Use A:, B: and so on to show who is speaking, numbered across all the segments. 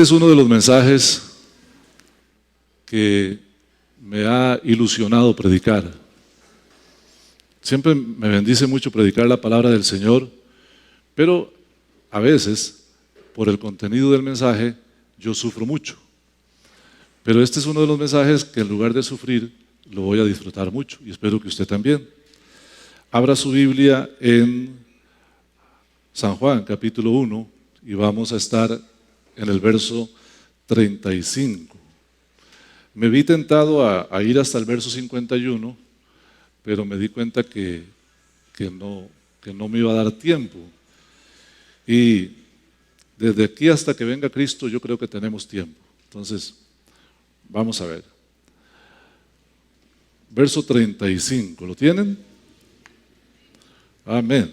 A: Este es uno de los mensajes que me ha ilusionado predicar. Siempre me bendice mucho predicar la palabra del Señor, pero a veces, por el contenido del mensaje, yo sufro mucho. Pero este es uno de los mensajes que en lugar de sufrir, lo voy a disfrutar mucho y espero que usted también. Abra su Biblia en San Juan, capítulo 1, y vamos a estar en el verso 35. Me vi tentado a ir hasta el verso 51, pero me di cuenta que no me iba a dar tiempo. Y desde aquí hasta que venga Cristo yo creo que tenemos tiempo. Entonces, vamos a ver. Verso 35, ¿lo tienen? Amén.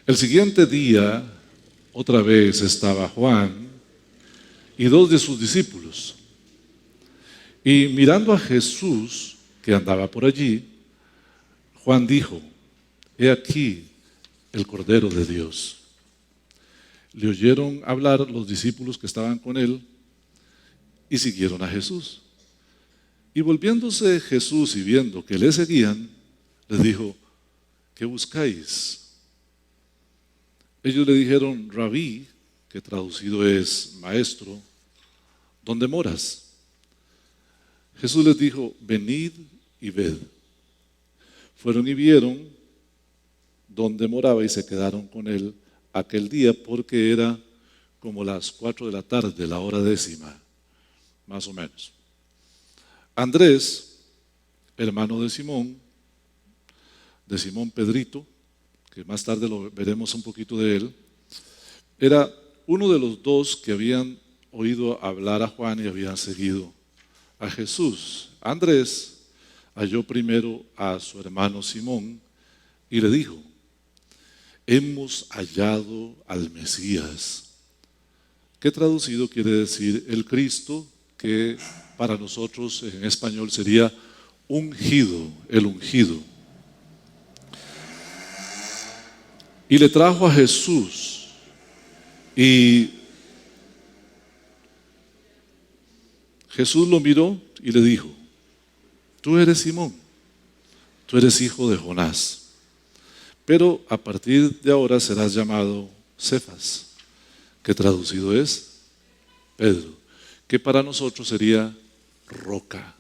A: El siguiente día, otra vez estaba Juan y dos de sus discípulos. Y mirando a Jesús, que andaba por allí, Juan dijo: he aquí el Cordero de Dios. Le oyeron hablar los discípulos que estaban con él y siguieron a Jesús. Y volviéndose Jesús y viendo que le seguían, les dijo: ¿qué buscáis? Ellos le dijeron: Rabí, que traducido es maestro, ¿dónde moras? Jesús les dijo: venid y ved. Fueron y vieron dónde moraba y se quedaron con él aquel día, porque era como las 4 de la tarde, la hora 10ª, más o menos. Andrés, hermano de Simón Pedrito, que más tarde lo veremos un poquito de él, era uno de los dos que habían oído hablar a Juan y habían seguido a Jesús. Andrés halló primero a su hermano Simón y le dijo: hemos hallado al Mesías, que traducido quiere decir el Cristo, que para nosotros en español sería ungido, el ungido. Y le trajo a Jesús y Jesús lo miró y le dijo: tú eres Simón, tú eres hijo de Jonás, pero a partir de ahora serás llamado Cefas, que traducido es Pedro, que para nosotros sería roca,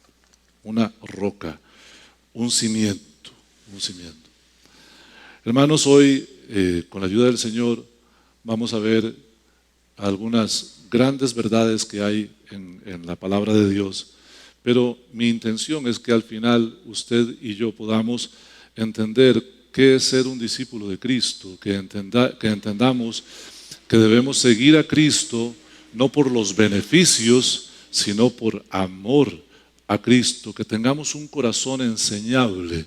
A: una roca, un cimiento, un cimiento. Hermanos, hoy con la ayuda del Señor vamos a ver algunas grandes verdades que hay en la palabra de Dios, pero mi intención es que al final usted y yo podamos entender qué es ser un discípulo de Cristo, que entendamos que debemos seguir a Cristo no por los beneficios, sino por amor a Cristo, que tengamos un corazón enseñable.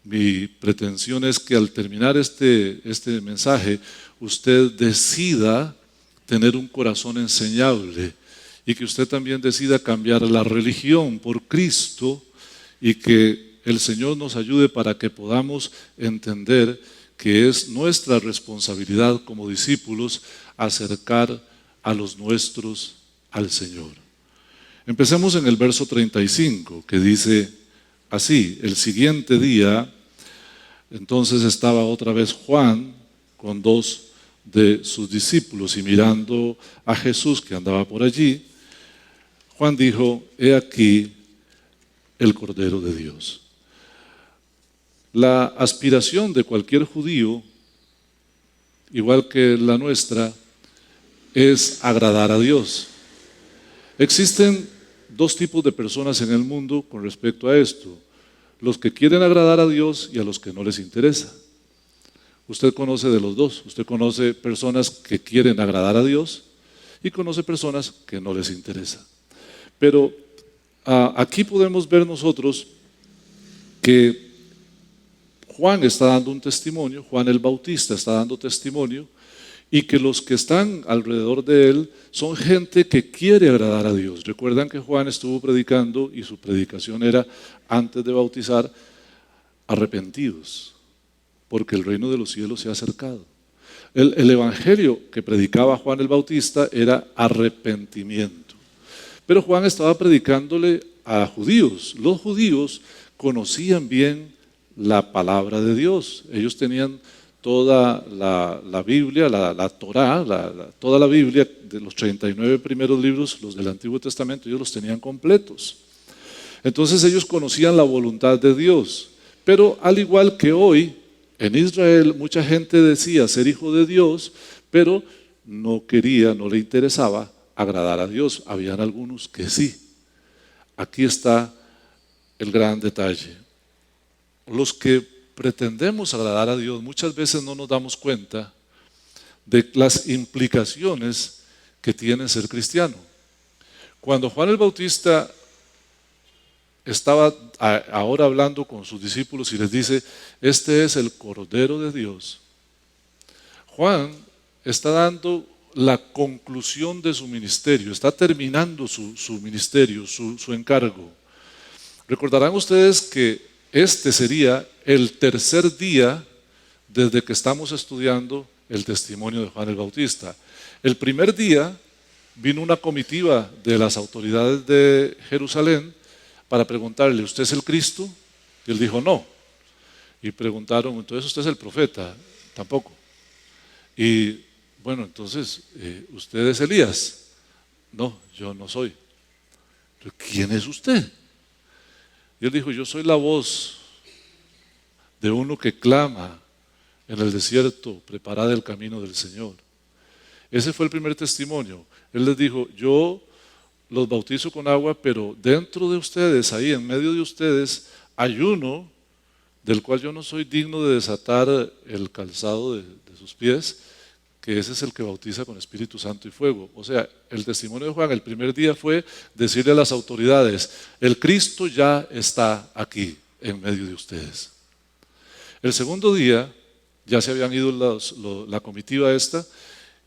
A: Mi pretensión es que al terminar este mensaje, usted decida tener un corazón enseñable y que usted también decida cambiar la religión por Cristo y que el Señor nos ayude para que podamos entender que es nuestra responsabilidad como discípulos acercar a los nuestros al Señor. Empecemos en el verso 35, que dice así: el siguiente día, entonces estaba otra vez Juan con dos de sus discípulos y mirando a Jesús que andaba por allí, Juan dijo: he aquí el Cordero de Dios. La aspiración de cualquier judío, igual que la nuestra, es agradar a Dios. Existen dos tipos de personas en el mundo con respecto a esto: los que quieren agradar a Dios y a los que no les interesa. Usted conoce de los dos. Usted conoce personas que quieren agradar a Dios y conoce personas que no les interesa. Pero aquí podemos ver nosotros que Juan está dando un testimonio, Juan el Bautista está dando testimonio, y que los que están alrededor de él son gente que quiere agradar a Dios. Recuerdan que Juan estuvo predicando y su predicación era, antes de bautizar: arrepentidos, porque el reino de los cielos se ha acercado. El evangelio que predicaba Juan el Bautista era arrepentimiento. Pero Juan estaba predicándole a judíos. Los judíos conocían bien la palabra de Dios. Ellos tenían toda la Biblia, la Torá, toda la Biblia de los 39 primeros libros, los del Antiguo Testamento, ellos los tenían completos. Entonces ellos conocían la voluntad de Dios. Pero al igual que hoy, en Israel mucha gente decía ser hijo de Dios, pero no quería, no le interesaba agradar a Dios. Habían algunos que sí. Aquí está el gran detalle. Los que pretendemos agradar a Dios muchas veces no nos damos cuenta de las implicaciones que tiene ser cristiano. Cuando Juan el Bautista estaba ahora hablando con sus discípulos y les dice, este es el Cordero de Dios, Juan está dando la conclusión de su ministerio, está terminando su ministerio, su encargo. Recordarán ustedes que este sería el tercer día desde que estamos estudiando el testimonio de Juan el Bautista. El primer día vino una comitiva de las autoridades de Jerusalén para preguntarle, ¿usted es el Cristo? Y él dijo, no. Y preguntaron, entonces usted es el profeta, tampoco. Y bueno, entonces, ¿usted es Elías? No, yo no soy. ¿Quién es usted? Y él dijo, yo soy la voz de uno que clama en el desierto, preparad el camino del Señor. Ese fue el primer testimonio. Él les dijo, yo los bautizo con agua, pero dentro de ustedes, ahí en medio de ustedes, hay uno del cual yo no soy digno de desatar el calzado de sus pies, que ese es el que bautiza con Espíritu Santo y fuego. O sea, el testimonio de Juan el primer día fue decirle a las autoridades, el Cristo ya está aquí en medio de ustedes. El segundo día, ya se habían ido la comitiva esta,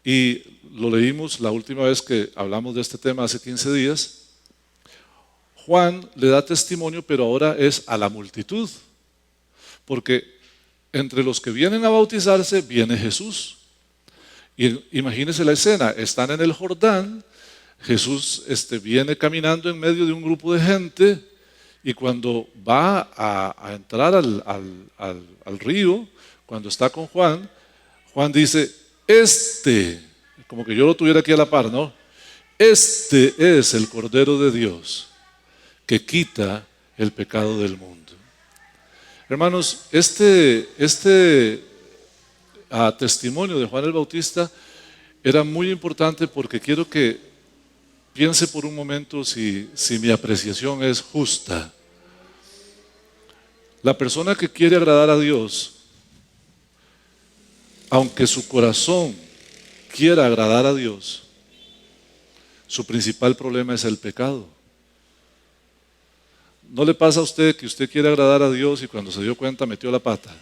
A: y lo leímos la última vez que hablamos de este tema hace 15 días. Juan le da testimonio, pero ahora es a la multitud, porque entre los que vienen a bautizarse viene Jesús. Y imagínense la escena, están en el Jordán, Jesús viene caminando en medio de un grupo de gente y cuando va a entrar al río, cuando está con Juan, Juan dice, como que yo lo tuviera aquí a la par, ¿no? Este es el Cordero de Dios que quita el pecado del mundo. Hermanos, testimonio de Juan el Bautista era muy importante porque quiero que piense por un momento si mi apreciación es justa. La persona que quiere agradar a Dios, aunque su corazón quiera agradar a Dios, su principal problema es el pecado. ¿No le pasa a usted que usted quiere agradar a Dios y cuando se dio cuenta metió la pata?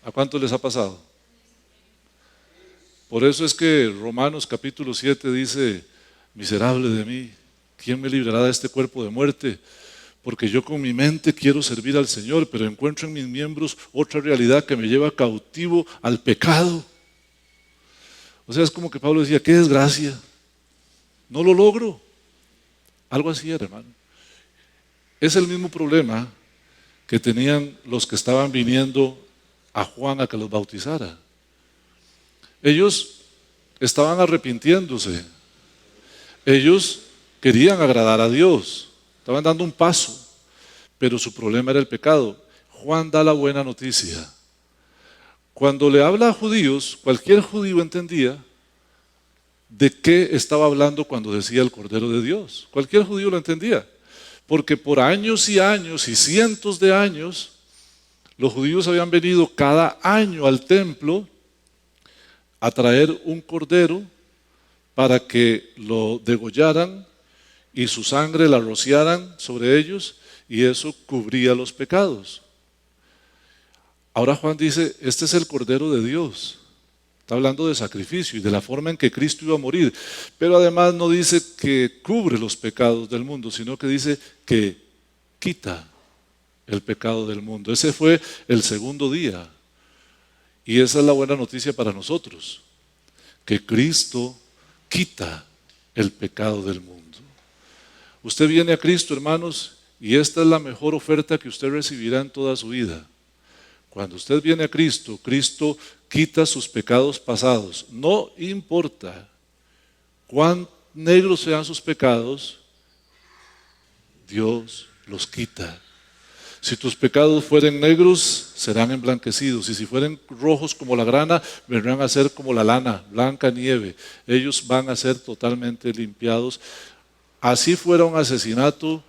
A: ¿A cuántos les ha pasado? Por eso es que Romanos capítulo 7 dice, miserable de mí, ¿quién me librará de este cuerpo de muerte? Porque yo con mi mente quiero servir al Señor, pero encuentro en mis miembros otra realidad que me lleva cautivo al pecado. O sea, es como que Pablo decía, qué desgracia, no lo logro. Algo así era, hermano. Es el mismo problema que tenían los que estaban viniendo a Juan a que los bautizara. Ellos estaban arrepintiéndose. Ellos querían agradar a Dios. Estaban dando un paso, pero su problema era el pecado. Juan da la buena noticia. Cuando le habla a judíos, cualquier judío entendía de qué estaba hablando cuando decía el Cordero de Dios. Cualquier judío lo entendía. Porque por años y años y cientos de años, los judíos habían venido cada año al templo a traer un cordero para que lo degollaran y su sangre la rociaran sobre ellos y eso cubría los pecados. Ahora Juan dice, este es el Cordero de Dios. Está hablando de sacrificio y de la forma en que Cristo iba a morir. Pero además no dice que cubre los pecados del mundo, sino que dice que quita el pecado del mundo. Ese fue el segundo día. Y esa es la buena noticia para nosotros, que Cristo quita el pecado del mundo. Usted viene a Cristo, hermanos, y esta es la mejor oferta que usted recibirá en toda su vida. Cuando usted viene a Cristo, Cristo quita sus pecados pasados. No importa cuán negros sean sus pecados, Dios los quita. Si tus pecados fueren negros, serán emblanquecidos. Y si fueren rojos como la grana, vendrán a ser como la lana, blanca nieve. Ellos van a ser totalmente limpiados. Así fuera un asesinato,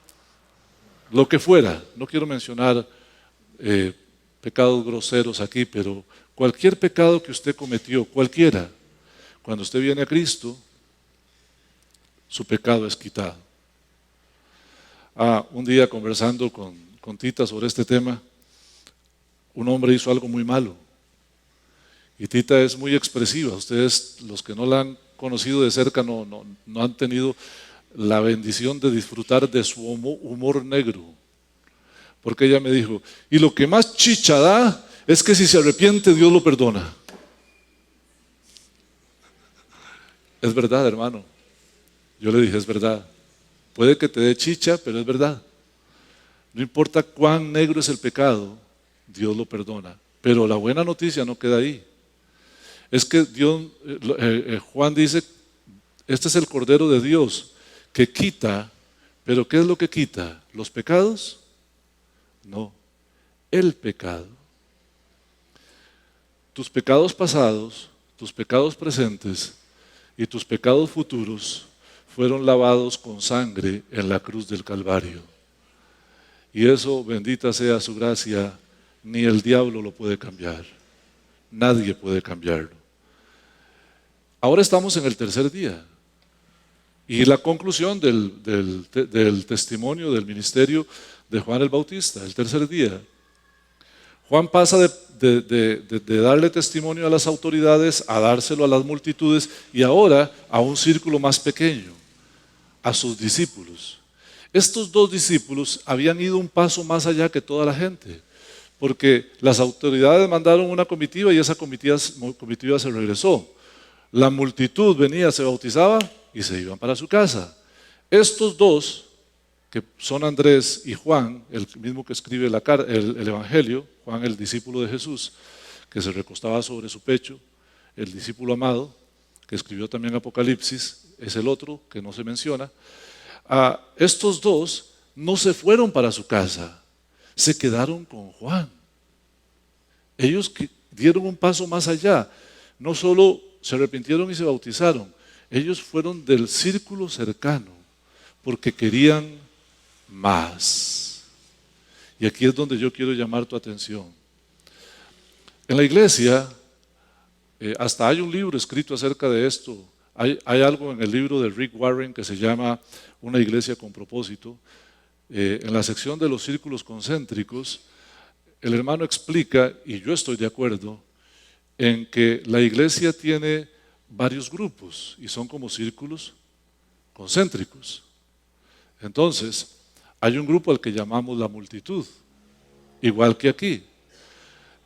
A: lo que fuera. No quiero mencionar pecados groseros aquí, pero cualquier pecado que usted cometió, cualquiera, cuando usted viene a Cristo, su pecado es quitado. Un día conversando con Tita sobre este tema, un hombre hizo algo muy malo. Y Tita es muy expresiva. Ustedes, los que no la han conocido de cerca, no han tenido la bendición de disfrutar de su humor negro. Porque ella me dijo, y lo que más chicha da es que si se arrepiente, Dios lo perdona. Es verdad, hermano. Yo le dije, es verdad. Puede que te dé chicha, pero es verdad. No importa cuán negro es el pecado, Dios lo perdona. Pero la buena noticia no queda ahí. Es que Juan dice, este es el Cordero de Dios que quita, pero ¿qué es lo que quita? ¿Los pecados? No, el pecado. Tus pecados pasados, tus pecados presentes y tus pecados futuros fueron lavados con sangre en la cruz del Calvario. Y eso, bendita sea su gracia, ni el diablo lo puede cambiar. Nadie puede cambiarlo. Ahora estamos en el tercer día. Y la conclusión del testimonio del ministerio de Juan el Bautista, el tercer día. Juan pasa de darle testimonio a las autoridades a dárselo a las multitudes y ahora a un círculo más pequeño, a sus discípulos. Estos dos discípulos habían ido un paso más allá que toda la gente, porque las autoridades mandaron una comitiva y esa comitiva se regresó. La multitud venía, se bautizaba y se iban para su casa. Estos dos, que son Andrés y Juan, el mismo que escribe el Evangelio, Juan el discípulo de Jesús, que se recostaba sobre su pecho, el discípulo amado, que escribió también Apocalipsis, es el otro que no se menciona. Estos dos no se fueron para su casa, se quedaron con Juan. Ellos dieron un paso más allá, no solo se arrepintieron y se bautizaron, ellos fueron del círculo cercano, porque querían más. Y aquí es donde yo quiero llamar tu atención. En la iglesia, hasta hay un libro escrito acerca de esto. Hay algo en el libro de Rick Warren que se llama Una iglesia con propósito. En la sección de los círculos concéntricos, el hermano explica, y yo estoy de acuerdo, en que la iglesia tiene varios grupos y son como círculos concéntricos. Entonces, hay un grupo al que llamamos la multitud, igual que aquí.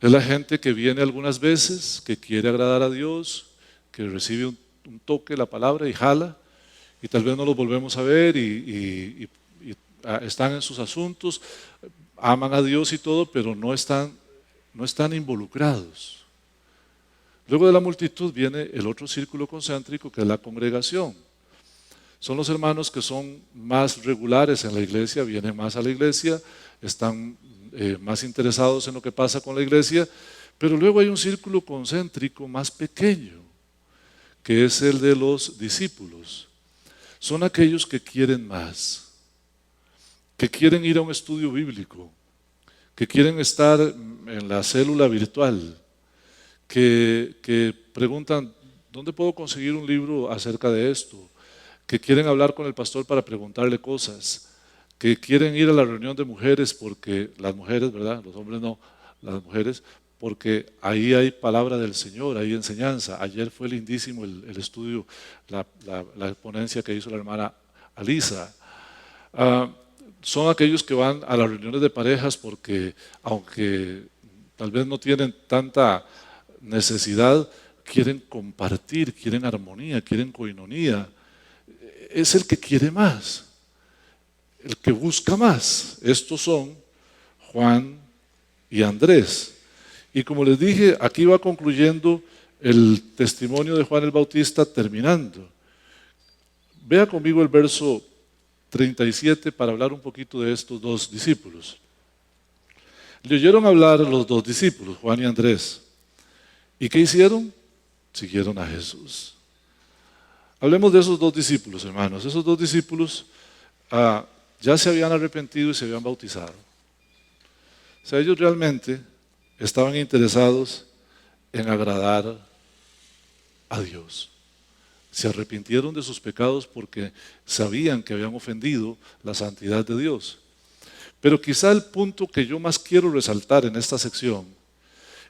A: Es la gente que viene algunas veces, que quiere agradar a Dios, que recibe un toque, la palabra y jala, y tal vez no los volvemos a ver y están en sus asuntos, aman a Dios y todo, pero no están involucrados. Luego de la multitud viene el otro círculo concéntrico, que es la congregación. Son los hermanos que son más regulares en la iglesia, vienen más a la iglesia, están más interesados en lo que pasa con la iglesia, pero luego hay un círculo concéntrico más pequeño, que es el de los discípulos. Son aquellos que quieren más, que quieren ir a un estudio bíblico, que quieren estar en la célula virtual, que preguntan, ¿dónde puedo conseguir un libro acerca de esto? Que quieren hablar con el pastor para preguntarle cosas, que quieren ir a la reunión de mujeres, porque las mujeres, ¿verdad? Los hombres no, las mujeres, porque ahí hay palabra del Señor, hay enseñanza. Ayer fue lindísimo el estudio, la ponencia que hizo la hermana Alisa. Son aquellos que van a las reuniones de parejas porque, aunque tal vez no tienen tanta necesidad, quieren compartir, quieren armonía, quieren coinonía. Es el que quiere más, el que busca más. Estos son Juan y Andrés. Y como les dije, aquí va concluyendo el testimonio de Juan el Bautista, terminando. Vea conmigo el verso 37 para hablar un poquito de estos dos discípulos. Le oyeron hablar los dos discípulos, Juan y Andrés. ¿Y qué hicieron? Siguieron a Jesús. Hablemos de esos dos discípulos, hermanos. Esos dos discípulos ya se habían arrepentido y se habían bautizado. O sea, ellos realmente estaban interesados en agradar a Dios. Se arrepintieron de sus pecados porque sabían que habían ofendido la santidad de Dios. Pero quizá el punto que yo más quiero resaltar en esta sección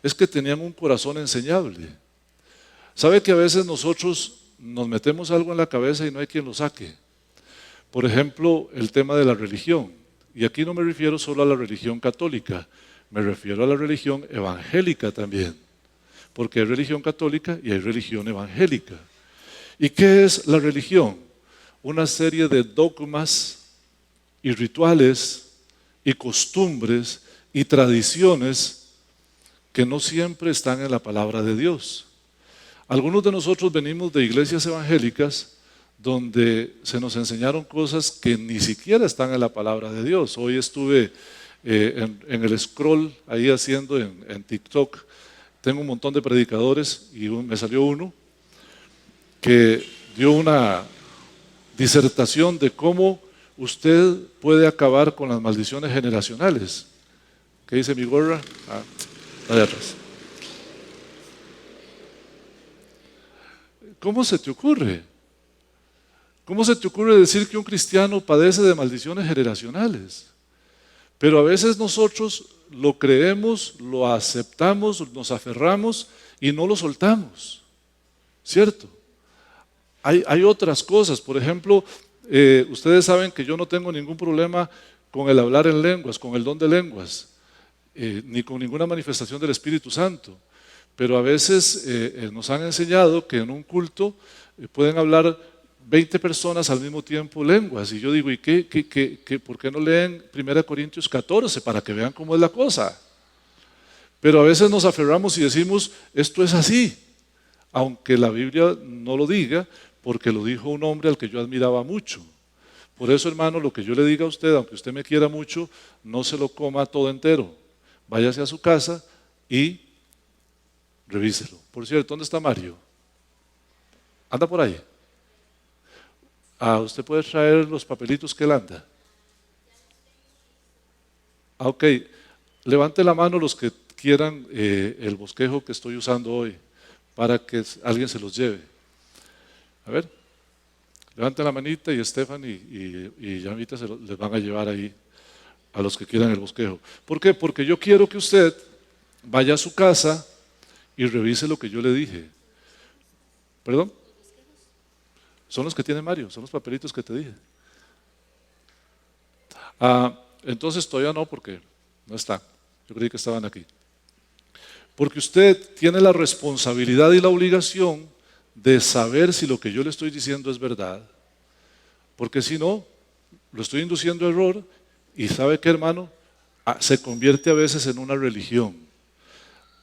A: es que tenían un corazón enseñable. ¿Sabe que a veces nosotros nos metemos algo en la cabeza y no hay quien lo saque? Por ejemplo, el tema de la religión. Y aquí no me refiero solo a la religión católica, me refiero a la religión evangélica también. Porque hay religión católica y hay religión evangélica. ¿Y qué es la religión? Una serie de dogmas y rituales y costumbres y tradiciones que no siempre están en la palabra de Dios. Algunos de nosotros venimos de iglesias evangélicas donde se nos enseñaron cosas que ni siquiera están en la palabra de Dios. Hoy estuve en el scroll ahí haciendo en TikTok, tengo un montón de predicadores y me salió uno que dio una disertación de cómo usted puede acabar con las maldiciones generacionales. ¿Qué dice mi gorra? Allá atrás. ¿Cómo se te ocurre? ¿Cómo se te ocurre decir que un cristiano padece de maldiciones generacionales? Pero a veces nosotros lo creemos, lo aceptamos, nos aferramos y no lo soltamos. ¿Cierto? Hay otras cosas. Por ejemplo, ustedes saben que yo no tengo ningún problema con el hablar en lenguas, con el don de lenguas, ni con ninguna manifestación del Espíritu Santo. Pero a veces nos han enseñado que en un culto pueden hablar 20 personas al mismo tiempo lenguas. Y yo digo, ¿y por qué no leen 1 Corintios 14 para que vean cómo es la cosa? Pero a veces nos aferramos y decimos, esto es así, aunque la Biblia no lo diga, porque lo dijo un hombre al que yo admiraba mucho. Por eso, hermano, lo que yo le diga a usted, aunque usted me quiera mucho, no se lo coma todo entero. Váyase a su casa y revíselo. Por cierto, ¿dónde está Mario? ¿Anda por ahí? Usted puede traer los papelitos que él anda. Ok, levante la mano los que quieran el bosquejo que estoy usando hoy, para que alguien se los lleve. A ver, levanten la manita y Estefan y Yamita les van a llevar ahí a los que quieran el bosquejo. ¿Por qué? Porque yo quiero que usted vaya a su casa y revise lo que yo le dije. ¿Perdón? Son los que tiene Mario, son los papelitos que te dije. Entonces todavía no, porque no están. Yo creí que estaban aquí. Porque usted tiene la responsabilidad y la obligación de saber si lo que yo le estoy diciendo es verdad. Porque si no, lo estoy induciendo a error y ¿sabe qué, hermano? Se convierte a veces en una religión.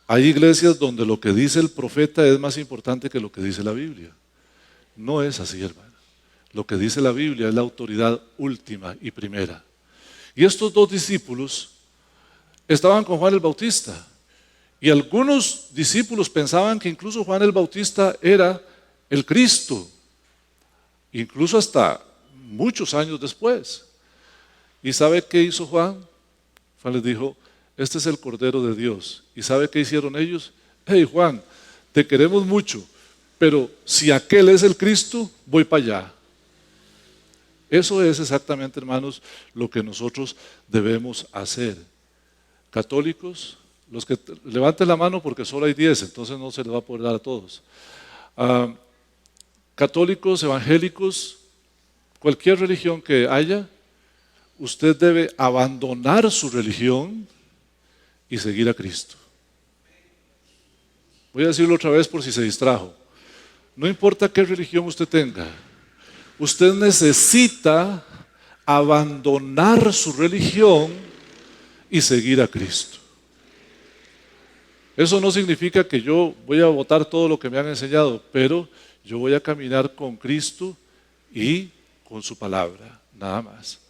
A: Hay iglesias donde lo que dice el profeta es más importante que lo que dice la Biblia. No es así, hermano. Lo que dice la Biblia es la autoridad última y primera. Y estos dos discípulos estaban con Juan el Bautista. Y algunos discípulos pensaban que incluso Juan el Bautista era el Cristo. Incluso hasta muchos años después. ¿Y sabe qué hizo Juan? Juan les dijo, este es el Cordero de Dios. ¿Y sabe qué hicieron ellos? Hey Juan, te queremos mucho, pero si aquel es el Cristo, voy para allá. Eso es exactamente, hermanos, lo que nosotros debemos hacer. Católicos, los que levanten la mano porque solo hay 10, entonces no se les va a poder dar a todos. Católicos, evangélicos, cualquier religión que haya, usted debe abandonar su religión y seguir a Cristo. Voy a decirlo otra vez por si se distrajo. No importa qué religión usted tenga, usted necesita abandonar su religión y seguir a Cristo. Eso no significa que yo voy a votar todo lo que me han enseñado, pero yo voy a caminar con Cristo y con su palabra, nada más.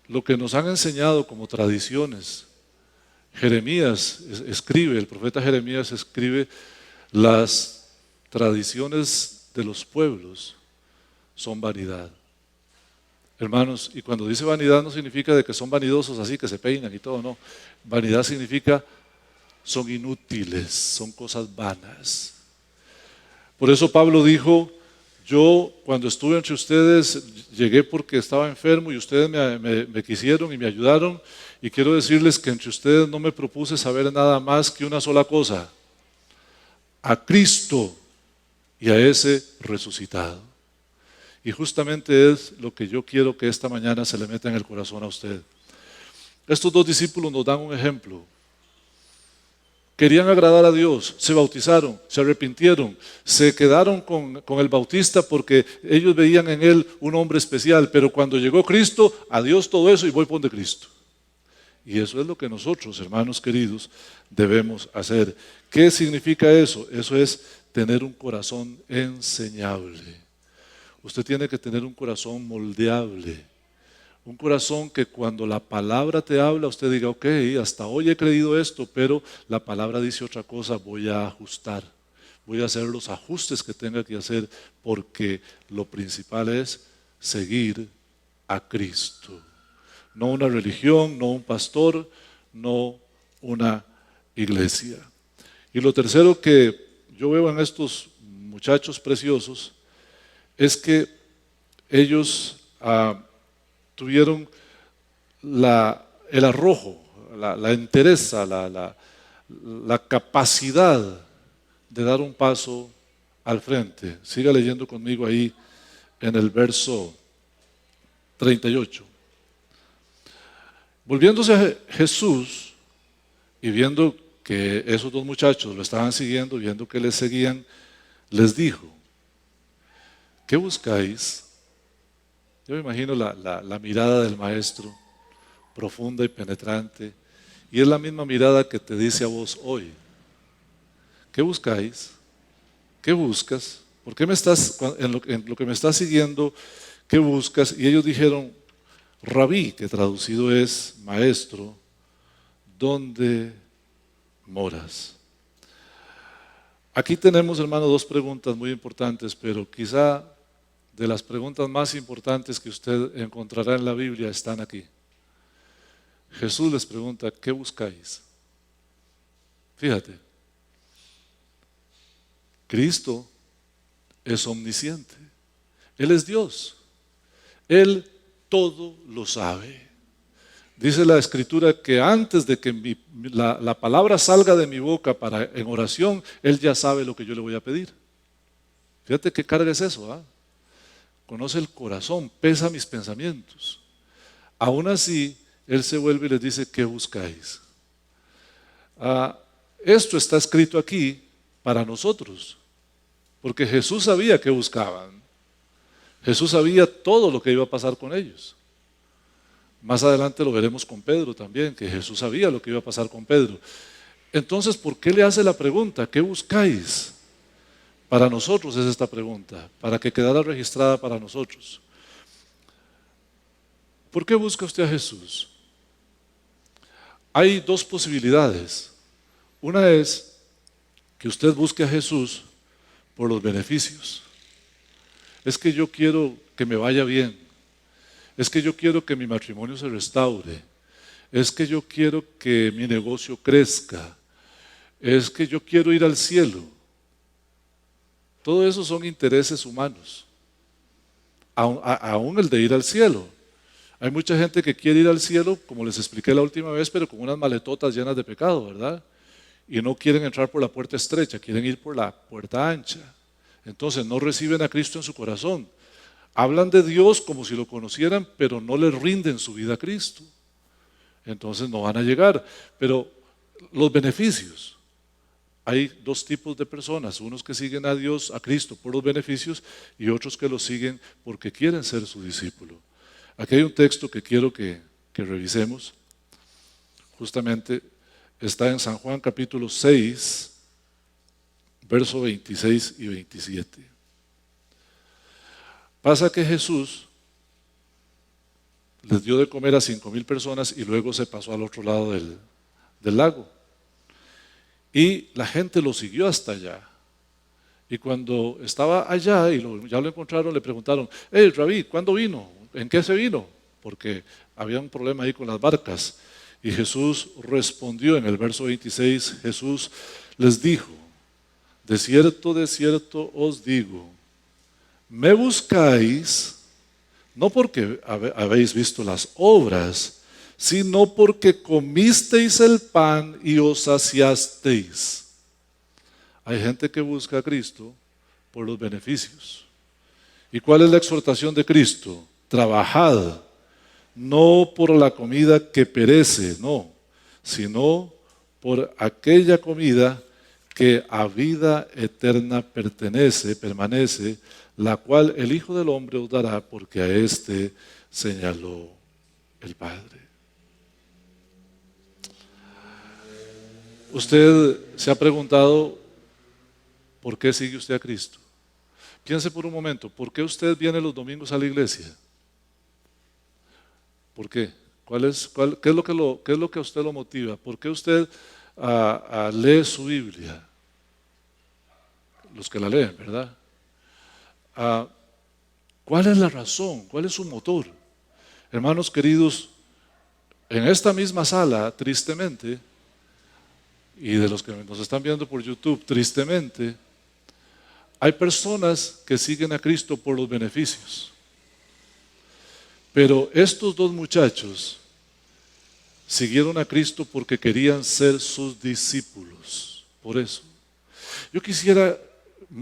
A: Lo que nos han enseñado como tradiciones, Jeremías escribe, el profeta Jeremías escribe, las tradiciones de los pueblos son vanidad. Hermanos, y cuando dice vanidad no significa de que son vanidosos así, que se peinan y todo, no. Vanidad significa son inútiles, son cosas vanas. Por eso Pablo dijo, yo cuando estuve entre ustedes llegué porque estaba enfermo y ustedes me quisieron y me ayudaron, y quiero decirles que entre ustedes no me propuse saber nada más que una sola cosa: a Cristo y a ese resucitado. Y justamente es lo que yo quiero que esta mañana se le meta en el corazón a usted. Estos dos discípulos nos dan un ejemplo. Querían agradar a Dios, se bautizaron, se arrepintieron, se quedaron con el bautista porque ellos veían en él un hombre especial, pero cuando llegó Cristo, adiós todo eso y voy por donde Cristo. Y eso es lo que nosotros, hermanos queridos, debemos hacer. ¿Qué significa eso? Eso es tener un corazón enseñable. Usted tiene que tener un corazón moldeable. Un corazón que cuando la palabra te habla, usted diga, ok, hasta hoy he creído esto, pero la palabra dice otra cosa, voy a ajustar. Voy a hacer los ajustes que tenga que hacer, porque lo principal es seguir a Cristo. No una religión, no un pastor, no una iglesia. Y lo tercero que yo veo en estos muchachos preciosos es que ellos tuvieron el arrojo, la entereza, la capacidad de dar un paso al frente. Siga leyendo conmigo ahí en el verso 38. Volviéndose a Jesús y viendo que esos dos muchachos lo estaban siguiendo, viendo que les seguían, les dijo, ¿qué buscáis? Yo me imagino la mirada del maestro, profunda y penetrante, y es la misma mirada que te dice a vos hoy. ¿Qué buscáis? ¿Qué buscas? ¿Por qué me estás, en lo que me estás siguiendo, qué buscas? Y ellos dijeron, Rabí, que traducido es maestro, ¿dónde moras? Aquí tenemos, hermano, dos preguntas muy importantes, pero quizá de las preguntas más importantes que usted encontrará en la Biblia están aquí. Jesús les pregunta, ¿qué buscáis? Fíjate, Cristo es omnisciente, Él es Dios, Él todo lo sabe. Dice la Escritura que antes de que la palabra salga de mi boca en oración, Él ya sabe lo que yo le voy a pedir. Fíjate qué carga es eso, ¿ah? Conoce el corazón, pesa mis pensamientos. Aún así, Él se vuelve y les dice, ¿qué buscáis? Esto está escrito aquí para nosotros, porque Jesús sabía qué buscaban. Jesús sabía todo lo que iba a pasar con ellos. Más adelante lo veremos con Pedro también, que Jesús sabía lo que iba a pasar con Pedro. Entonces, ¿por qué le hace la pregunta? ¿Qué buscáis? Para nosotros es esta pregunta, para que quedara registrada para nosotros. ¿Por qué busca usted a Jesús? Hay dos posibilidades. Una es que usted busque a Jesús por los beneficios. Es que yo quiero que me vaya bien. Es que yo quiero que mi matrimonio se restaure. Es que yo quiero que mi negocio crezca. Es que yo quiero ir al cielo. Todo eso son intereses humanos. Aún el de ir al cielo. Hay mucha gente que quiere ir al cielo, como les expliqué la última vez, pero con unas maletotas llenas de pecado, ¿verdad? Y no quieren entrar por la puerta estrecha, quieren ir por la puerta ancha. Entonces no reciben a Cristo en su corazón. Hablan de Dios como si lo conocieran, pero no les rinden su vida a Cristo. Entonces no van a llegar. Pero los beneficios. hay dos tipos de personas, unos que siguen a Dios, a Cristo, por los beneficios y otros que lo siguen porque quieren ser su discípulo. Aquí hay un texto que quiero que revisemos, justamente está en San Juan capítulo 6, verso 26 y 27. Pasa que Jesús les dio de comer a 5,000 personas y luego se pasó al otro lado del lago. Y la gente lo siguió hasta allá. Y cuando estaba allá y ya lo encontraron, le preguntaron: hey, Rabí, ¿cuándo vino? ¿En qué se vino? Porque había un problema ahí con las barcas. Y Jesús respondió en el verso 26, Jesús les dijo: de cierto os digo, me buscáis no porque habéis visto las obras, sino porque comisteis el pan y os saciasteis. Hay gente que busca a Cristo por los beneficios. ¿Y cuál es la exhortación de Cristo? Trabajad, no por la comida que perece, no, sino por aquella comida que a vida eterna permanece, la cual el Hijo del Hombre os dará, porque a éste señaló el Padre. Usted se ha preguntado, ¿por qué sigue usted a Cristo? Piense por un momento, ¿por qué usted viene los domingos a la iglesia? ¿Por qué? ¿Qué es lo que a usted lo motiva? ¿Por qué usted lee su Biblia? Los que la leen, ¿verdad? ¿Cuál es la razón? ¿Cuál es su motor? Hermanos queridos, en esta misma sala, tristemente, y de los que nos están viendo por YouTube, tristemente, hay personas que siguen a Cristo por los beneficios. Pero estos dos muchachos siguieron a Cristo porque querían ser sus discípulos. Por eso, yo quisiera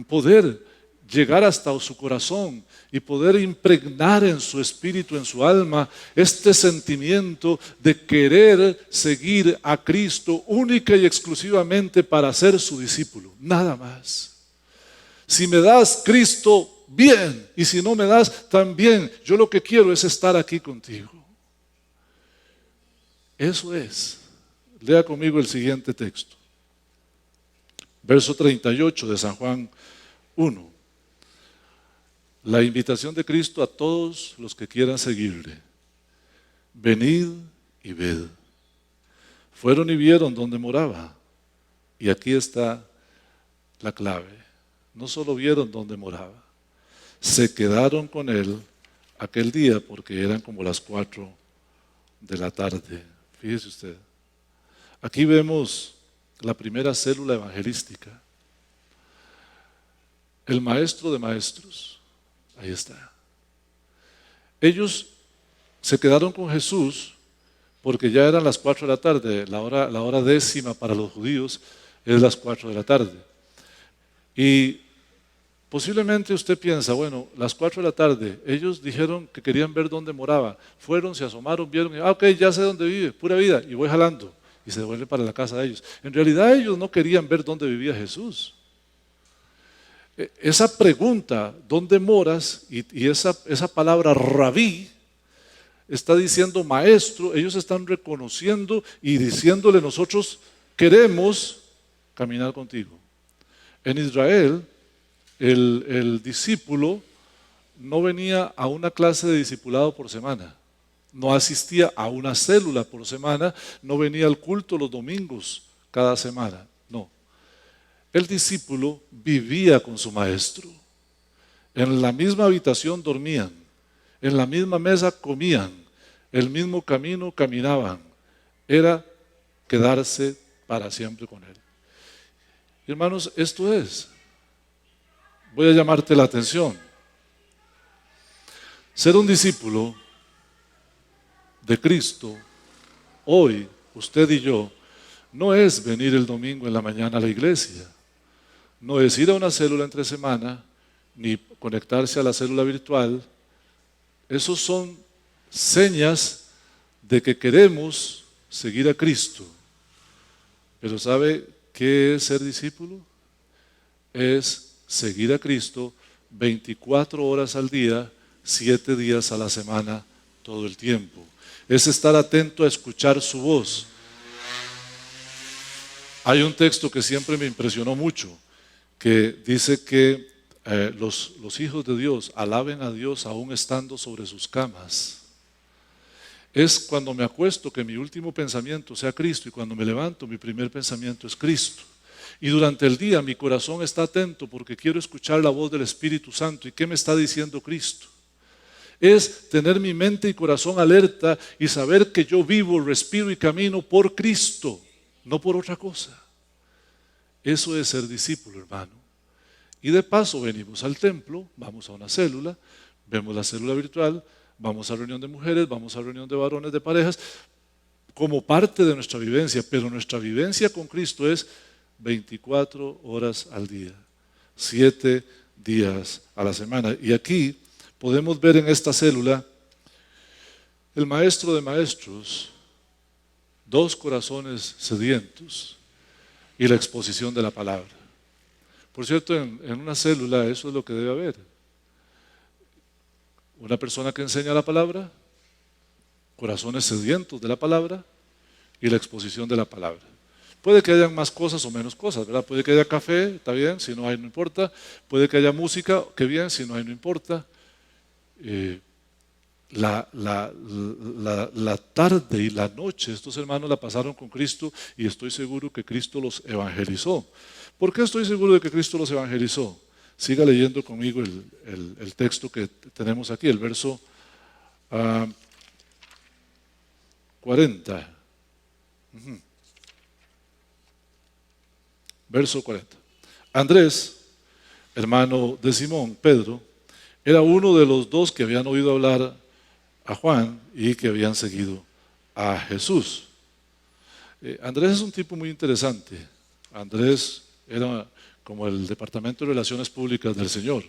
A: poder llegar hasta su corazón y poder impregnar en su espíritu, en su alma, este sentimiento de querer seguir a Cristo única y exclusivamente para ser su discípulo, nada más. Si me das Cristo, bien, y si no me das, también. Yo lo que quiero es estar aquí contigo. Eso es. Lea conmigo el siguiente texto. Verso 38 de San Juan 1. La invitación de Cristo a todos los que quieran seguirle. Venid y ved. Fueron y vieron donde moraba. Y aquí está la clave. No solo vieron donde moraba, se quedaron con él aquel día porque eran como las 4 de la tarde. Fíjese usted. Aquí vemos la primera célula evangelística. El maestro de maestros. Ahí está. Ellos se quedaron con Jesús porque ya eran las 4 de la tarde. La hora décima para los judíos es las 4 de la tarde. Y posiblemente usted piensa, bueno, las 4 de la tarde, ellos dijeron que querían ver dónde moraba. Fueron, se asomaron, vieron, y, ok, ya sé dónde vive, pura vida, y voy jalando. Y se devuelven para la casa de ellos. En realidad ellos no querían ver dónde vivía Jesús. Esa pregunta, ¿dónde moras? Y esa palabra rabí, está diciendo maestro. Ellos están reconociendo y diciéndole: nosotros queremos caminar contigo. En Israel, el discípulo no venía a una clase de discipulado por semana, no asistía a una célula por semana, no venía al culto los domingos cada semana, no. El discípulo vivía con su maestro. En la misma habitación dormían, en la misma mesa comían, el mismo camino caminaban. Era quedarse para siempre con él. Hermanos, esto es. Voy a llamarte la atención. Ser un discípulo de Cristo, hoy, usted y yo, no es venir el domingo en la mañana a la iglesia. No es ir a una célula entre semana, ni conectarse a la célula virtual. Esos son señas de que queremos seguir a Cristo. Pero ¿sabe ¿Qué es ser discípulo? Es seguir a Cristo 24 horas al día, 7 días a la semana, todo el tiempo. Es estar atento a escuchar su voz. Hay un texto que siempre me impresionó mucho, que dice que los hijos de Dios alaben a Dios aún estando sobre sus camas. Es cuando me acuesto que mi último pensamiento sea Cristo, y cuando me levanto mi primer pensamiento es Cristo. Y durante el día mi corazón está atento porque quiero escuchar la voz del Espíritu Santo. ¿Y qué me está diciendo Cristo? Es tener mi mente y corazón alerta y saber que yo vivo, respiro y camino por Cristo, no por otra cosa. Eso es ser discípulo, hermano. Y de paso venimos al templo, vamos a una célula, vemos la célula virtual, vamos a reunión de mujeres, vamos a reunión de varones, de parejas, como parte de nuestra vivencia. Pero nuestra vivencia con Cristo es 24 horas al día, 7 días a la semana. Y aquí podemos ver en esta célula el maestro de maestros, 2 corazones sedientos y la exposición de la palabra. Por cierto, en una célula eso es lo que debe haber. Una persona que enseña la palabra, corazones sedientos de la palabra y la exposición de la palabra. Puede que hayan más cosas o menos cosas, ¿verdad? Puede que haya café, está bien, si no hay no importa. Puede que haya música, qué bien, si no hay no importa. La tarde y la noche estos hermanos la pasaron con Cristo, y estoy seguro que Cristo los evangelizó. ¿Por qué estoy seguro de que Cristo los evangelizó? Siga leyendo conmigo el texto que tenemos aquí, el verso 40. Verso 40. Andrés, hermano de Simón, Pedro, era uno de los 2 que habían oído hablar a Juan y que habían seguido a Jesús. Andrés es un tipo muy interesante. Andrés era como el departamento de relaciones públicas del Señor.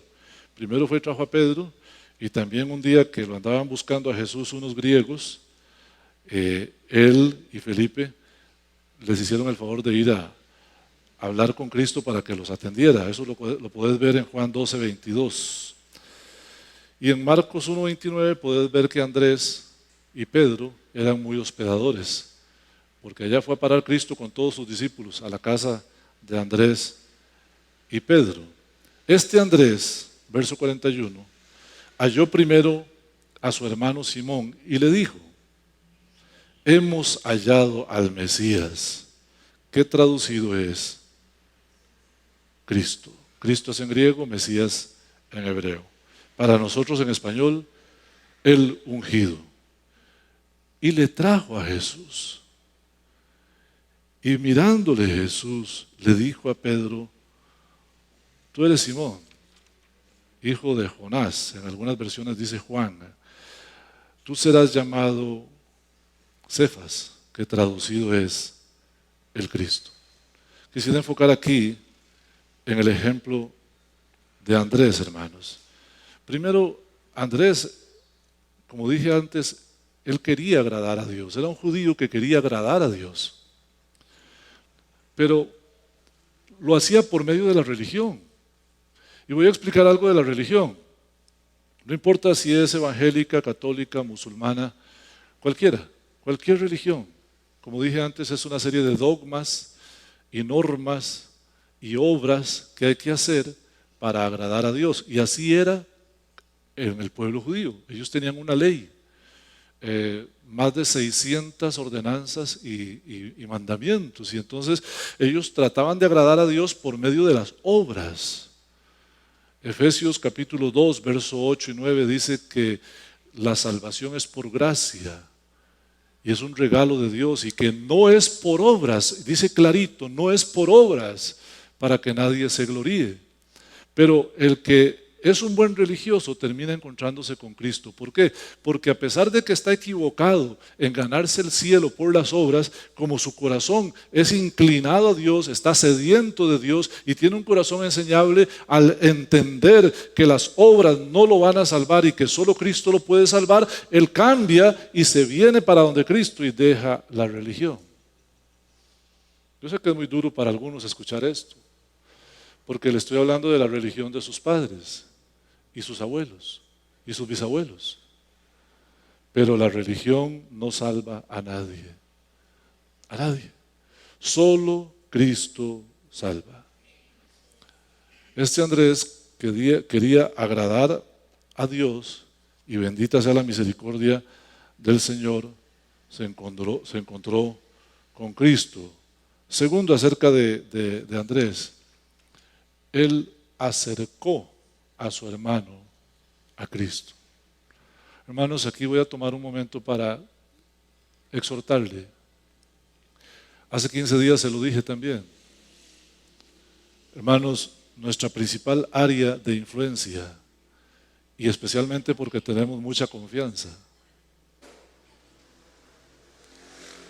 A: Primero fue y trajo a Pedro, y también un día que lo andaban buscando a Jesús unos griegos, él y Felipe les hicieron el favor de ir a hablar con Cristo para que los atendiera. Eso lo puedes ver en Juan 12:22. Y en Marcos 1:29 puedes ver que Andrés y Pedro eran muy hospedadores, porque allá fue a parar Cristo con todos sus discípulos a la casa de Andrés y Pedro. Este Andrés, verso 41, halló primero a su hermano Simón y le dijo: hemos hallado al Mesías, que traducido es Cristo. Cristo es en griego, Mesías en hebreo. Para nosotros en español, el ungido. Y le trajo a Jesús. Y mirándole Jesús, le dijo a Pedro: tú eres Simón, hijo de Jonás. En algunas versiones dice Juan. Tú serás llamado Cefas, que traducido es el Cristo. Quisiera enfocar aquí en el ejemplo de Andrés, hermanos. Primero, Andrés, como dije antes, él quería agradar a Dios. Era un judío que quería agradar a Dios. Pero lo hacía por medio de la religión. Y voy a explicar algo de la religión. No importa si es evangélica, católica, musulmana, cualquier religión. Como dije antes, es una serie de dogmas y normas y obras que hay que hacer para agradar a Dios. Y así era en el pueblo judío. Ellos tenían una ley, más de 600 ordenanzas y mandamientos. Y entonces ellos trataban de agradar a Dios por medio de las obras. Efesios capítulo 2, verso 8 y 9 dice que la salvación es por gracia y es un regalo de Dios, y que no es por obras. Dice clarito, no es por obras para que nadie se gloríe. Pero el que es un buen religioso termina encontrándose con Cristo. ¿Por qué? Porque a pesar de que está equivocado en ganarse el cielo por las obras, como su corazón es inclinado a Dios, está sediento de Dios y tiene un corazón enseñable, al entender que las obras no lo van a salvar y que solo Cristo lo puede salvar, él cambia y se viene para donde Cristo y deja la religión. Yo sé que es muy duro para algunos escuchar esto, porque le estoy hablando de la religión de sus padres y sus abuelos y sus bisabuelos. Pero la religión no salva a nadie, a nadie. Solo Cristo salva. Este Andrés quería agradar a Dios, y bendita sea la misericordia del Señor, se encontró con Cristo. Segundo, acerca de Andrés, él acercó a su hermano a Cristo. Hermanos, aquí voy a tomar un momento para exhortarle. Hace 15 días se lo dije también. Hermanos, nuestra principal área de influencia, y especialmente porque tenemos mucha confianza,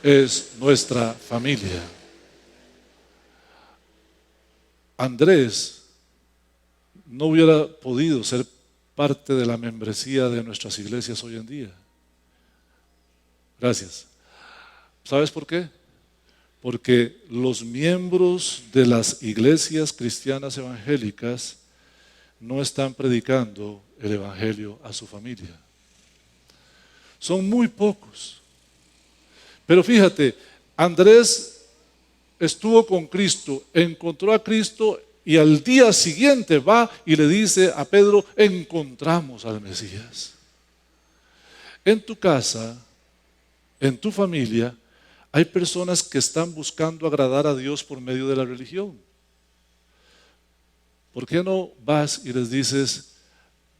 A: es nuestra familia. Andrés no hubiera podido ser parte de la membresía de nuestras iglesias hoy en día. Gracias. ¿Sabes por qué? Porque los miembros de las iglesias cristianas evangélicas no están predicando el evangelio a su familia. Son muy pocos. Pero fíjate, Andrés estuvo con Cristo, encontró a Cristo, y al día siguiente va y le dice a Pedro: encontramos al Mesías. En tu casa, en tu familia, hay personas que están buscando agradar a Dios por medio de la religión. ¿Por qué no vas y les dices: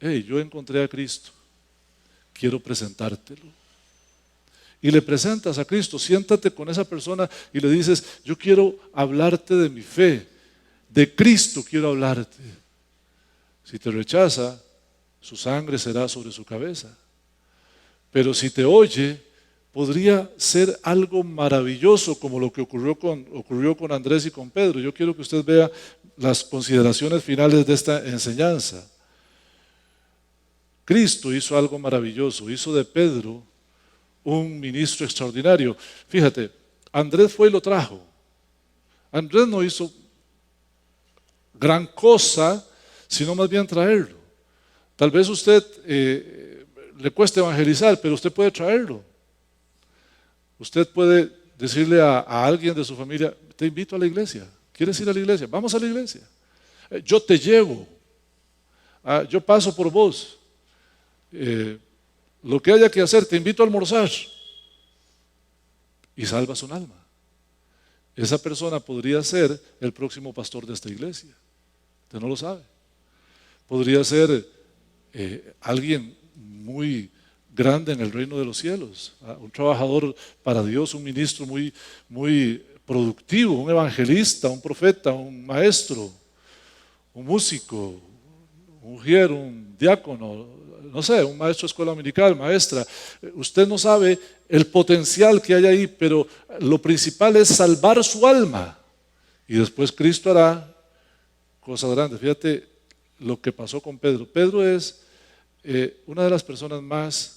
A: hey, yo encontré a Cristo, quiero presentártelo? Y le presentas a Cristo, siéntate con esa persona y le dices: yo quiero hablarte de mi fe, de Cristo quiero hablarte. Si te rechaza, su sangre será sobre su cabeza. Pero si te oye, podría ser algo maravilloso, como lo que ocurrió con Andrés y con Pedro. Yo quiero que usted vea las consideraciones finales de esta enseñanza. Cristo hizo algo maravilloso, hizo de Pedro un ministro extraordinario. Fíjate, Andrés fue y lo trajo. Andrés no hizo gran cosa, sino más bien traerlo. Tal vez usted le cueste evangelizar, pero usted puede traerlo. Usted puede decirle a alguien de su familia: te invito a la iglesia. ¿Quieres ir a la iglesia? Vamos a la iglesia. Yo te llevo. Yo paso por vos. Lo que haya que hacer, te invito a almorzar. Y salvas un alma. Esa persona podría ser el próximo pastor de esta iglesia. Usted no lo sabe. Podría ser alguien muy grande en el reino de los cielos, un trabajador para Dios, un ministro muy, muy productivo, un evangelista, un profeta, un maestro, un músico, un ujier, un diácono, no sé, un maestro de escuela dominical, maestra. Usted no sabe el potencial que hay ahí, pero lo principal es salvar su alma, y después Cristo hará cosas grandes. Fíjate lo que pasó con Pedro. Pedro es una de las personas más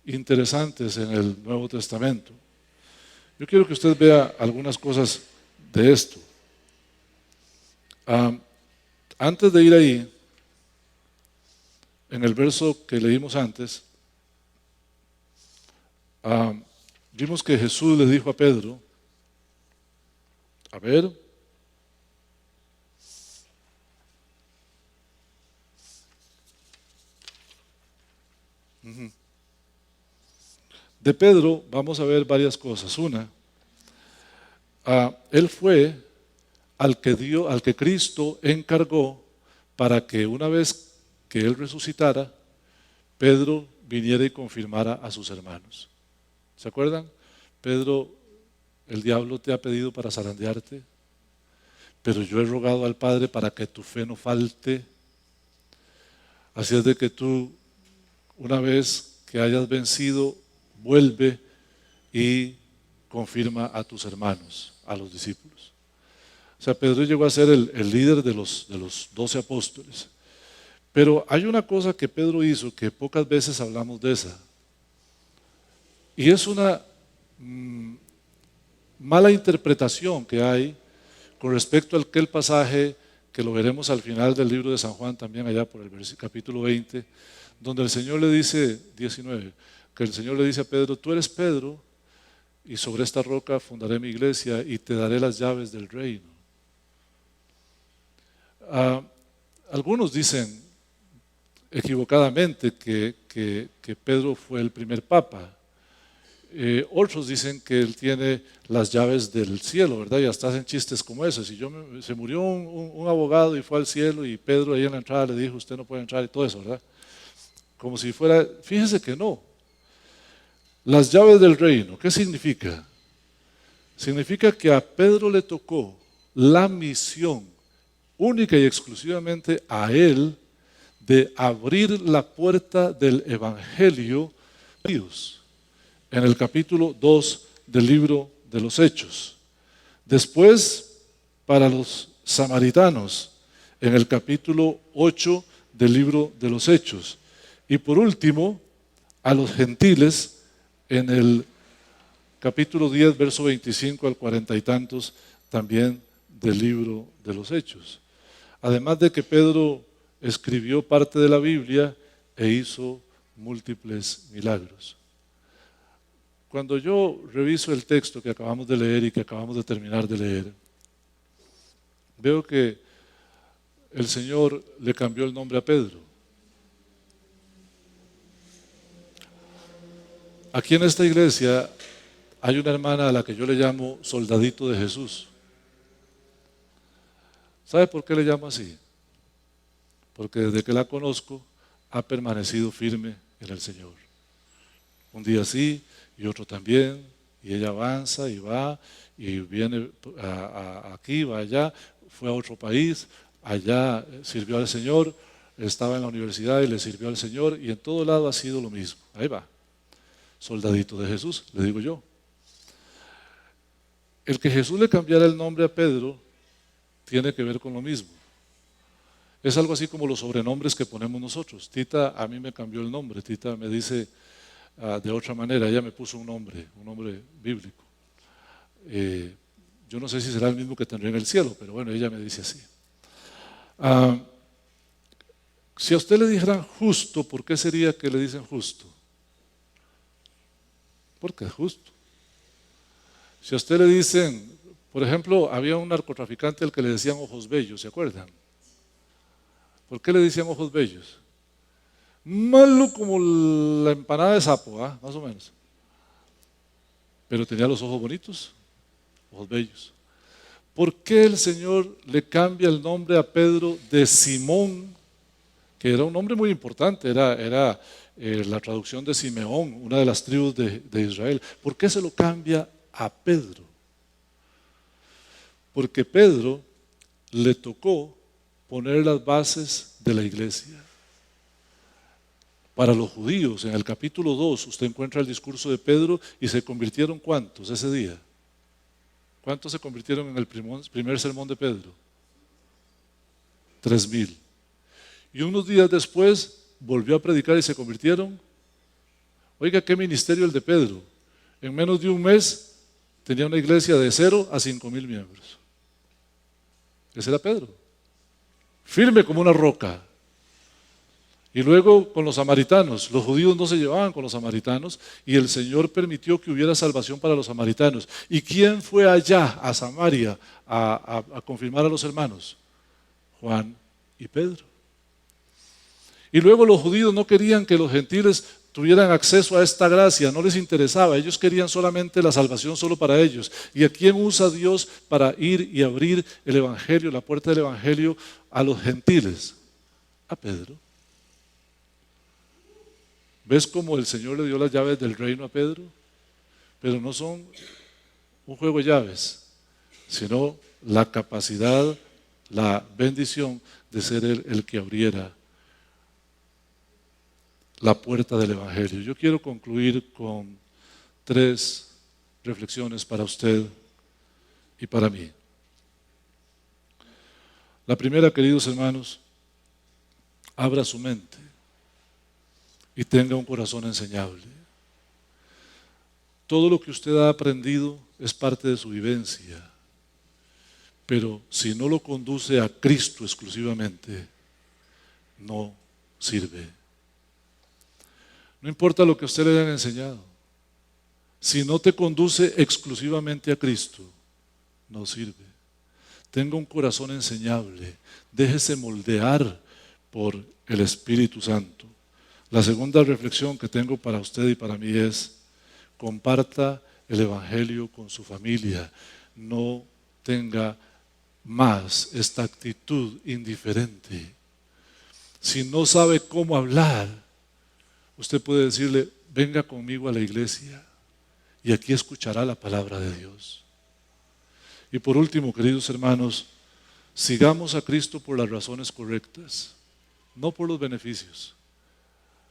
A: interesantes en el Nuevo Testamento. Yo quiero que usted vea algunas cosas de esto. Antes de ir ahí, en el verso que leímos antes, vimos que Jesús le dijo a Pedro, a ver, de Pedro vamos a ver varias cosas. Una, él fue al que Cristo encargó para que una vez que él resucitara, Pedro viniera y confirmara a sus hermanos. ¿Se acuerdan? Pedro, el diablo te ha pedido para zarandearte, pero yo he rogado al Padre para que tu fe no falte. Así es de que tú, una vez que hayas vencido, vuelve y confirma a tus hermanos, a los discípulos. O sea, Pedro llegó a ser el líder de los 12 apóstoles. Pero hay una cosa que Pedro hizo que pocas veces hablamos de esa. Y es una mala interpretación que hay con respecto a aquel pasaje que lo veremos al final del libro de San Juan, también allá por el capítulo 20, donde el Señor le dice, 19, que el Señor le dice a Pedro: tú eres Pedro, y sobre esta roca fundaré mi iglesia y te daré las llaves del reino. Algunos dicen equivocadamente que Pedro fue el primer papa. Otros dicen que él tiene las llaves del cielo, ¿verdad? Y hasta hacen chistes como ese. Si se murió un abogado y fue al cielo, y Pedro ahí en la entrada le dijo: usted no puede entrar, y todo eso, ¿verdad? Como si fuera, fíjese que no. Las llaves del reino, ¿qué significa? Significa que a Pedro le tocó la misión única y exclusivamente a él de abrir la puerta del evangelio de Dios, en el capítulo 2 del libro de los Hechos. Después, para los samaritanos, en el capítulo 8 del libro de los Hechos. Y por último, a los gentiles, en el capítulo 10, verso 25 al 40 y tantos, también del libro de los Hechos. Además de que Pedro escribió parte de la Biblia e hizo múltiples milagros. Cuando yo reviso el texto que acabamos de leer y que acabamos de terminar de leer, veo que el Señor le cambió el nombre a Pedro. Aquí en esta iglesia hay una hermana a la que yo le llamo Soldadito de Jesús. ¿Sabe por qué le llamo así? Porque desde que la conozco ha permanecido firme en el Señor. Un día sí y otro también, y ella avanza y va y viene aquí, va allá, fue a otro país, allá sirvió al Señor, estaba en la universidad y le sirvió al Señor, y en todo lado ha sido lo mismo. Ahí va, Soldadito de Jesús, le digo yo. El que Jesús le cambiara el nombre a Pedro tiene que ver con lo mismo. Es algo así como los sobrenombres que ponemos nosotros. Tita a mí me cambió el nombre, Tita me dice de otra manera, ella me puso un nombre bíblico. Yo no sé si será el mismo que tendré en el cielo, pero bueno, ella me dice así. Si a usted le dijeran justo, ¿por qué sería que le dicen justo? Porque es justo. Si a usted le dicen, por ejemplo, había un narcotraficante al que le decían ojos bellos, ¿se acuerdan? ¿Por qué le decían ojos bellos? Malo como la empanada de sapo, más o menos. Pero tenía los ojos bonitos, ojos bellos. ¿Por qué el Señor le cambia el nombre a Pedro de Simón, que era un nombre muy importante, era la traducción de Simeón, una de las tribus de Israel? ¿Por qué se lo cambia a Pedro? Porque Pedro le tocó poner las bases de la iglesia. Para los judíos, en el capítulo 2, usted encuentra el discurso de Pedro, y se convirtieron ¿cuántos ese día? ¿Cuántos se convirtieron en el primer sermón de Pedro? 3,000. Y unos días después volvió a predicar y se convirtieron. Oiga, qué ministerio el de Pedro. En menos de un mes tenía una iglesia de 0 a 5,000 miembros. Ese era Pedro. Firme como una roca. Y luego con los samaritanos, los judíos no se llevaban con los samaritanos, y el Señor permitió que hubiera salvación para los samaritanos. ¿Y quién fue allá a Samaria a confirmar a los hermanos? Juan y Pedro. Y luego los judíos no querían que los gentiles tuvieran acceso a esta gracia, no les interesaba, ellos querían solamente la salvación solo para ellos. ¿Y a quién usa Dios para ir y abrir el evangelio, la puerta del evangelio a los gentiles? A Pedro. ¿Ves cómo el Señor le dio las llaves del reino a Pedro? Pero no son un juego de llaves, sino la capacidad, la bendición de ser Él el que abriera la puerta del evangelio. Yo quiero concluir con 3 reflexiones para usted y para mí. La primera, queridos hermanos, abra su mente y tenga un corazón enseñable. Todo lo que usted ha aprendido es parte de su vivencia, pero si no lo conduce a Cristo exclusivamente, no sirve. No importa lo que a usted le hayan enseñado, si no te conduce exclusivamente a Cristo, no sirve. Tenga un corazón enseñable, déjese moldear por el Espíritu Santo. La segunda reflexión que tengo para usted y para mí es: comparta el Evangelio con su familia. No tenga más esta actitud indiferente. Si no sabe cómo hablar, usted puede decirle: venga conmigo a la iglesia y aquí escuchará la palabra de Dios. Y por último, queridos hermanos, sigamos a Cristo por las razones correctas, no por los beneficios.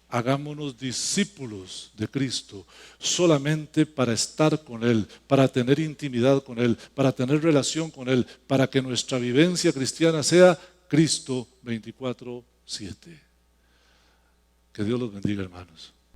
A: Hagámonos discípulos de Cristo solamente para estar con Él, para tener intimidad con Él, para tener relación con Él, para que nuestra vivencia cristiana sea Cristo 24/7. Que Dios los bendiga, hermanos.